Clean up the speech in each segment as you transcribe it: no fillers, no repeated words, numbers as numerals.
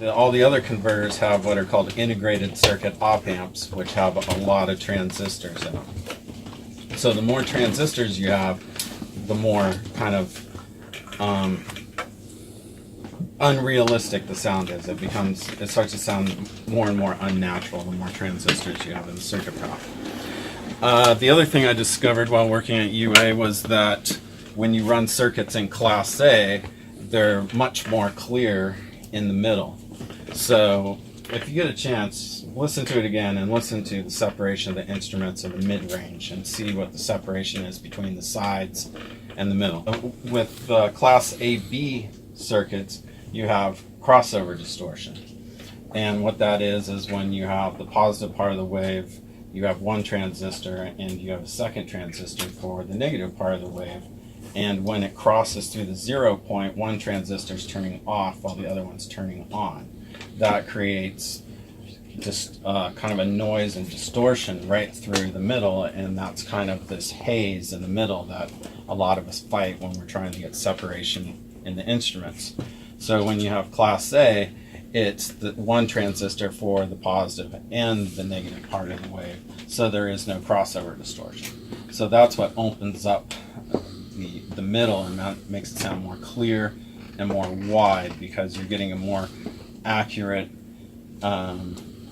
all the other converters have what are called integrated circuit op amps, which have a lot of transistors in them. So the more transistors you have, the more kind of unrealistic the sound is. It starts to sound more and more unnatural the more transistors you have in the circuit path. The other thing I discovered while working at UA was that when you run circuits in Class A, they're much more clear in the middle. So if you get a chance, listen to it again and listen to the separation of the instruments in the mid-range and see what the separation is between the sides and the middle. With Class AB circuits, you have crossover distortion. And what that is when you have the positive part of the wave, you have one transistor and you have a second transistor for the negative part of the wave. And when it crosses through the 0 point, one transistor is turning off while the other one's turning on. That creates just kind of a noise and distortion right through the middle, and that's kind of this haze in the middle that a lot of us fight when we're trying to get separation in the instruments. So when you have Class A, it's the one transistor for the positive and the negative part of the wave, so there is no crossover distortion. So that's what opens up the middle, and that makes it sound more clear and more wide because you're getting a more accurate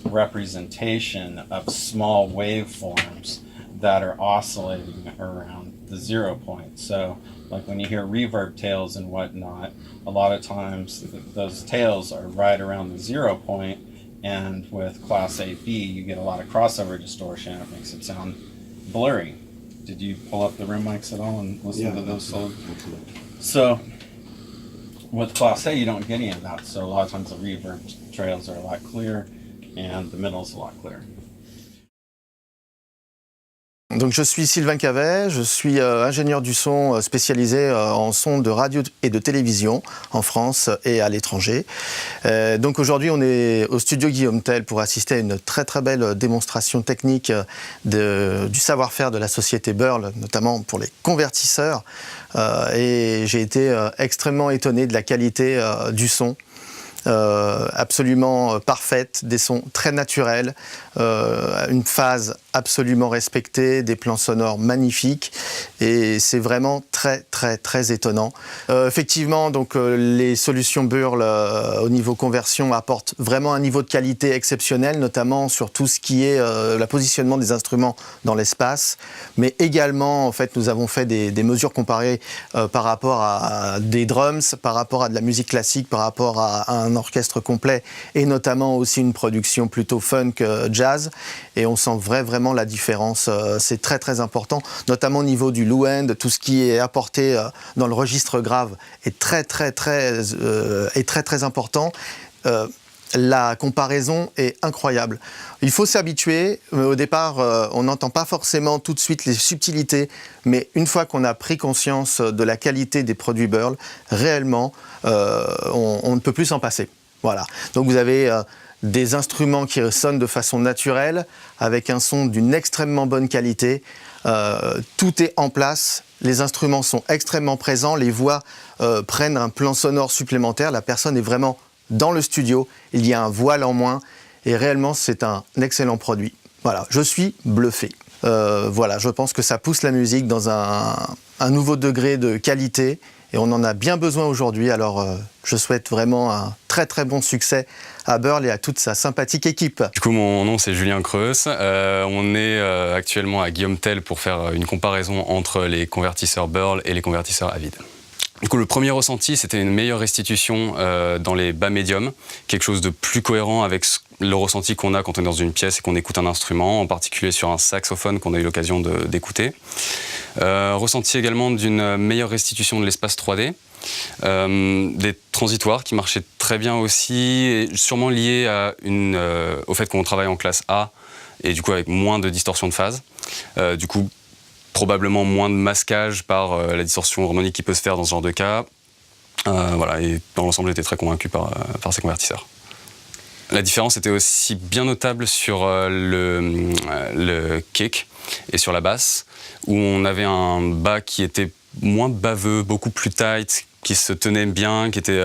representation of small waveforms that are oscillating around the 0 point. So like when you hear reverb tails and whatnot, a lot of times those tails are right around the 0 point, and with Class AB you get a lot of crossover distortion. It makes it sound blurry. Did you pull up the room mics at all and listen to those? So with Class A you don't get any of that, so a lot of times the reverb trails are a lot clearer and the middle is a lot clearer. Donc je suis Sylvain Cavet, je suis ingénieur du son spécialisé en son de radio et de télévision en France et à l'étranger. Donc aujourd'hui on est au studio Guillaume Tell pour assister à une très très belle démonstration technique du savoir-faire de la société Burl, notamment pour les convertisseurs. Et j'ai été extrêmement étonné de la qualité du son. Absolument parfaite, des sons très naturels, une phase absolument respectée, des plans sonores magnifiques, et c'est vraiment très très très étonnant. Effectivement, donc les solutions Burl au niveau conversion apportent vraiment un niveau de qualité exceptionnel, notamment sur tout ce qui est le positionnement des instruments dans l'espace, mais également en fait nous avons fait des mesures comparées par rapport à des drums, par rapport à de la musique classique, par rapport à un orchestre complet, et notamment aussi une production plutôt funk jazz, et on sent vraiment la différence. C'est très très important, notamment au niveau du low end. Tout ce qui est apporté dans le registre grave est très important. La comparaison est incroyable. Il faut s'habituer. Au départ, on n'entend pas forcément tout de suite les subtilités, mais une fois qu'on a pris conscience de la qualité des produits Burl, réellement, on ne peut plus s'en passer. Voilà. Donc vous avez des instruments qui sonnent de façon naturelle, avec un son d'une extrêmement bonne qualité. Tout est en place, les instruments sont extrêmement présents, les voix prennent un plan sonore supplémentaire, la personne est vraiment dans le studio, il y a un voile en moins, et réellement c'est un excellent produit. Voilà, je suis bluffé. Voilà, je pense que ça pousse la musique dans un nouveau degré de qualité, et on en a bien besoin aujourd'hui, alors je souhaite vraiment un très très bon succès à Burl et à toute sa sympathique équipe. Du coup, mon nom c'est Julien Creus. On est actuellement à Guillaume Tell pour faire une comparaison entre les convertisseurs Burl et les convertisseurs Avid. Du coup, le premier ressenti, c'était une meilleure restitution dans les bas médiums, quelque chose de plus cohérent avec le ressenti qu'on a quand on est dans une pièce et qu'on écoute un instrument, en particulier sur un saxophone qu'on a eu l'occasion d'écouter. Ressenti également d'une meilleure restitution de l'espace 3D, des transitoires qui marchaient très bien aussi, et sûrement liés à au fait qu'on travaille en classe A et du coup avec moins de distorsion de phase. Du coup, probablement moins de masquage par la distorsion harmonique qui peut se faire dans ce genre de cas. Voilà, et dans l'ensemble, j'étais très convaincu par ces convertisseurs. La différence était aussi bien notable sur le kick et sur la basse, où on avait un bas qui était moins baveux, beaucoup plus tight, qui se tenait bien, qui était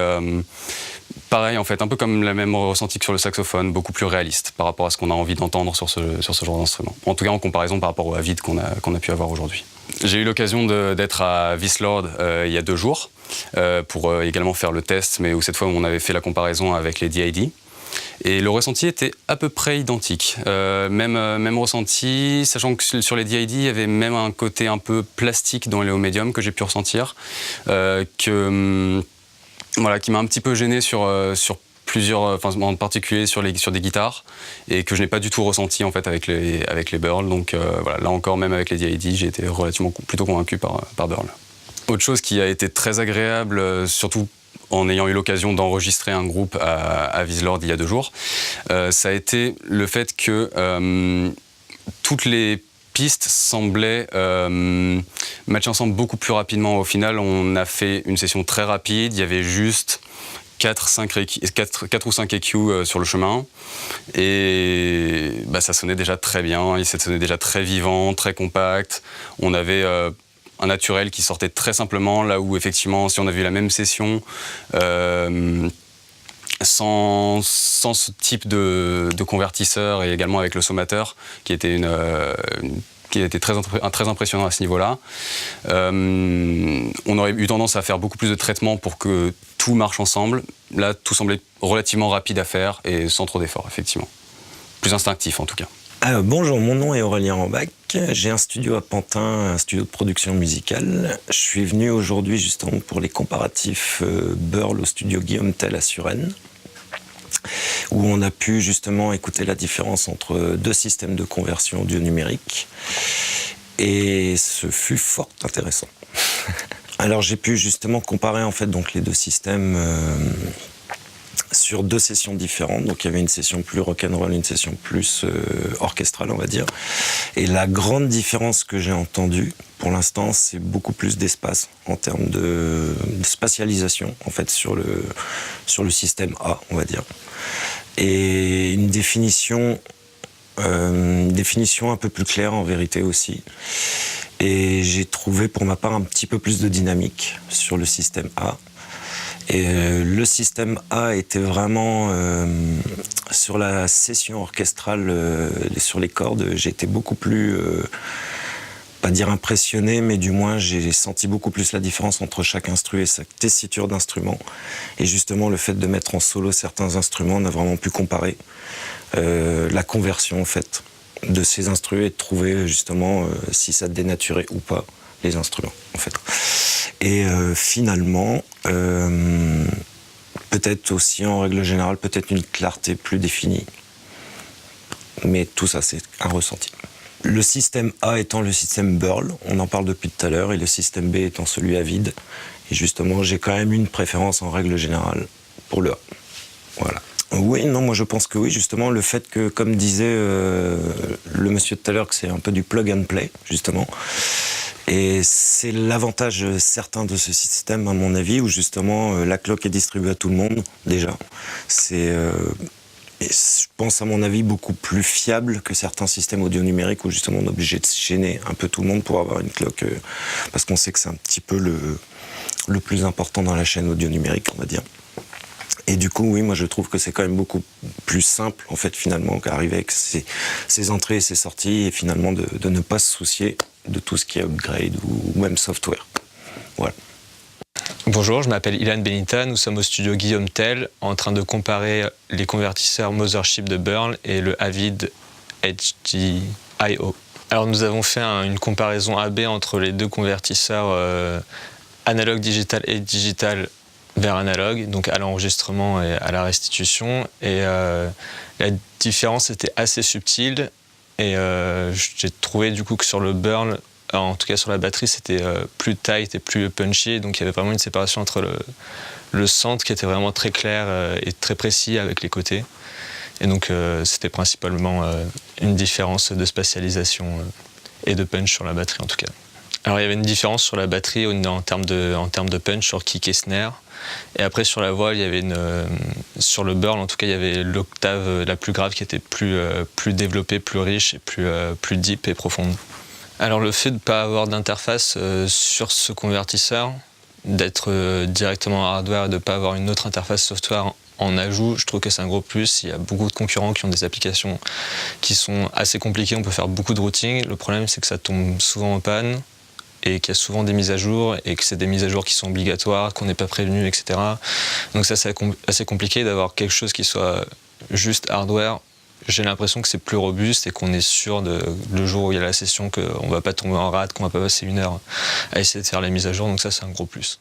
Pareil, en fait, un peu comme la même ressenti que sur le saxophone, beaucoup plus réaliste par rapport à ce qu'on a envie d'entendre sur ce genre d'instrument. En tout cas, en comparaison par rapport au Avid qu'on a pu avoir aujourd'hui. J'ai eu l'occasion d'être à Wislord il y a 2 jours pour également faire le test, mais où cette fois on avait fait la comparaison avec les DID. Et le ressenti était à peu près identique. Même ressenti, sachant que sur les DID, il y avait même un côté un peu plastique dans les Léo Medium que j'ai pu ressentir, qui m'a un petit peu gêné sur plusieurs, en particulier sur des guitares, et que je n'ai pas du tout ressenti en fait avec les Burl. Donc voilà, là encore, même avec les DID, j'ai été plutôt convaincu par Burl. Autre chose qui a été très agréable, surtout en ayant eu l'occasion d'enregistrer un groupe à Wislord il y a 2 jours, ça a été le fait que toutes les pistes semblaient matcher ensemble beaucoup plus rapidement. Au final, on a fait une session très rapide, il y avait juste 4 ou 5 EQ sur le chemin, et ça sonnait déjà très bien, ça sonnait déjà très vivant, très compact. On avait un naturel qui sortait très simplement, là où effectivement, si on avait eu la même session sans ce type de convertisseur, et également avec le sommateur, qui était très impressionnant à ce niveau-là, on aurait eu tendance à faire beaucoup plus de traitements pour que tout marche ensemble. Là, tout semblait relativement rapide à faire et sans trop d'efforts, effectivement. Plus instinctif, en tout cas. Bonjour, mon nom est Aurélien Rambach. J'ai un studio à Pantin, un studio de production musicale. Je suis venu aujourd'hui justement pour les comparatifs Burl au studio Guillaume Tell à Suresnes, où on a pu justement écouter la différence entre 2 systèmes de conversion audio numérique. Et ce fut fort intéressant. Alors j'ai pu justement comparer en fait donc les 2 systèmes sur 2 sessions différentes. Donc il y avait une session plus rock'n'roll, une session plus orchestrale, on va dire. Et la grande différence que j'ai entendue, pour l'instant, c'est beaucoup plus d'espace en termes de spatialisation, en fait, sur le système A, on va dire. Et une définition un peu plus claire, en vérité, aussi. Et j'ai trouvé, pour ma part, un petit peu plus de dynamique sur le système A. Et le système A était vraiment sur la session orchestrale, sur les cordes, j'ai été beaucoup plus, pas dire impressionné, mais du moins j'ai senti beaucoup plus la différence entre chaque instru et sa tessiture d'instrument. Et justement le fait de mettre en solo certains instruments, on a vraiment pu comparer la conversion en fait de ces instruments et de trouver justement si ça dénaturait ou pas les instruments en fait. Et finalement, peut-être aussi en règle générale, peut-être une clarté plus définie. Mais tout ça, c'est un ressenti. Le système A étant le système Burl, on en parle depuis tout à l'heure, et le système B étant celui Avid. Et justement, j'ai quand même une préférence en règle générale pour le A. Voilà. Oui, non, moi je pense que oui, justement, le fait que, comme disait le monsieur tout à l'heure, que c'est un peu du plug and play, justement. Et c'est l'avantage certain de ce système, à mon avis, où justement la cloque est distribuée à tout le monde, déjà. C'est, je pense, à mon avis, beaucoup plus fiable que certains systèmes audio numériques où justement on est obligé de gêner un peu tout le monde pour avoir une cloque, parce qu'on sait que c'est un petit peu le plus important dans la chaîne audio numérique, on va dire. Et du coup, oui, moi je trouve que c'est quand même beaucoup plus simple, en fait, finalement, qu'arriver avec ses entrées et ses sorties, et finalement de ne pas se soucier de tout ce qui est upgrade ou même software. Voilà. Bonjour, je m'appelle Ilan Benita, nous sommes au studio Guillaume Tell en train de comparer les convertisseurs Mothership de Burl et le Avid HDIO. Alors nous avons fait une comparaison AB entre les 2 convertisseurs analogue digital et digital vers analogue, donc à l'enregistrement et à la restitution. Et la différence était assez subtile. Et j'ai trouvé du coup que sur le Burl, en tout cas sur la batterie, c'était plus tight et plus punchy. Donc il y avait vraiment une séparation entre le centre qui était vraiment très clair et très précis avec les côtés. Et donc c'était principalement une différence de spatialisation et de punch sur la batterie en tout cas. Alors il y avait une différence sur la batterie en termes de punch sur kick et snare. Et après sur la voix, il y avait sur le Burl en tout cas, il y avait l'octave la plus grave qui était plus développée, plus riche et plus deep et profonde. Alors le fait de ne pas avoir d'interface sur ce convertisseur, d'être directement en hardware et de ne pas avoir une autre interface software en ajout, je trouve que c'est un gros plus. Il y a beaucoup de concurrents qui ont des applications qui sont assez compliquées. On peut faire beaucoup de routing. Le problème, c'est que ça tombe souvent en panne et qu'il y a souvent des mises à jour et que c'est des mises à jour qui sont obligatoires, qu'on n'est pas prévenu, etc. Donc ça, c'est assez compliqué d'avoir quelque chose qui soit juste hardware. J'ai l'impression que c'est plus robuste et qu'on est sûr le jour où il y a la session qu'on ne va pas tomber en rate, qu'on ne va pas passer 1 heure à essayer de faire les mises à jour. Donc ça, c'est un gros plus.